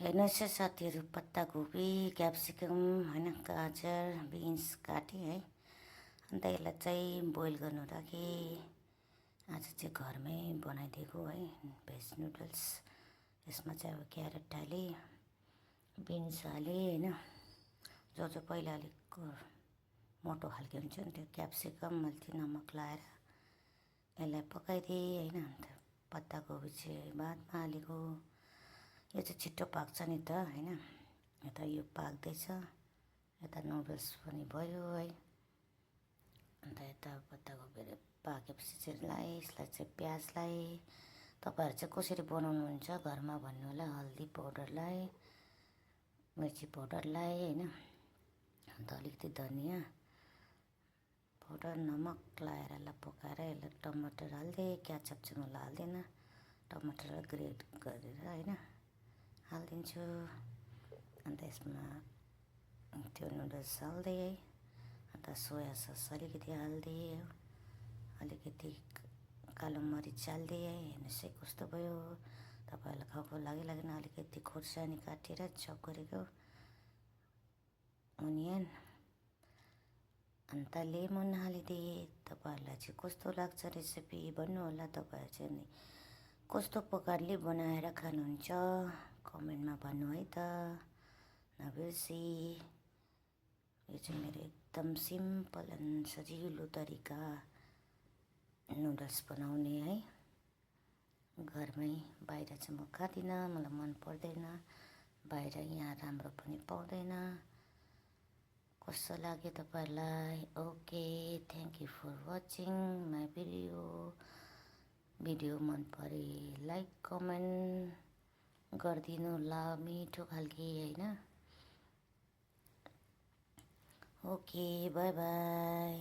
हेर्नुहोस् है साथीहरू, पत्ताकोपी, क्याप्सिकम होइन, गाजर, बिन्स काटेँ है। अन्त यसलाई चाहिँ बोइल गर्नु राखेँ। आज चाहिँ घरमै बनाइदिएको है भेज नुडल्स। यसमा चाहिँ अब क्यारेट हालेँ, बिन्स हालेँ होइन। जो पहिला अलिक मोटो खालको हुन्छ नि त्यो क्याप्सिकम मैले नमक लाएर यसलाई पकाइदिएँ होइन। अन्त पत्ताकोपी चाहिँ बादमा हालेको। यो चाहिँ छिट्टो पाक्छ नि त होइन। यता यो पाक्दैछ, यता नुडल्स पनि भयो है। अन्त यता पत्ताकोपी पाकेपछि चाहिँ यसलाई चाहिँ प्याजलाई तपाईँहरू चाहिँ कसरी बनाउनुहुन्छ घरमा भन्नु होला। हल्दी पाउडरलाई, मिर्ची पाउडरलाई होइन। अन्त अलिकति धनियाँ पाउडर, नमक लाएर यसलाई पकाएर यसलाई टमाटर हाल्दै, क्याचअप चाहिँ मलाई हाल्दैन, टमाटर ग्रेट गरेर होइन हालिदिन्छु। अन्त यसमा त्यो नुडल्स हाल्दै है। अन्त सोया सस अलिकति हालिदिएँ, अलिकति कालो मरिच हालिदिएँ है। हेर्नुहोस् है कस्तो भयो। तपाईँहरूलाई खाएको लागेन। अलिकति खोर्सानी काटेर चप गरेको, अनियन, अन्त लेमन हालिदिएँ। तपाईँहरूलाई चाहिँ कस्तो लाग्छ रेसिपी भन्नु होला। तपाईँहरू चाहिँ नि कस्तो प्रकारले बनाएर खानुहुन्छ कमेन्टमा भन्नु है त नबिर्सी। यो चाहिँ मेरो एकदम सिम्पल एन्ड सजिलो तरिका नुडल्स बनाउने है। घरमै, बाहिर चाहिँ म खाँदिनँ, मलाई मन पर्दैन। बाहिर यहाँ राम्रो पनि पाउँदैन। कस्तो लाग्यो तपाईँहरूलाई? Okay, thank you for watching my video मन परे लाइक कमेन्ट गरिदिनु होला, मिठो खालके होइन। Okay, bye by.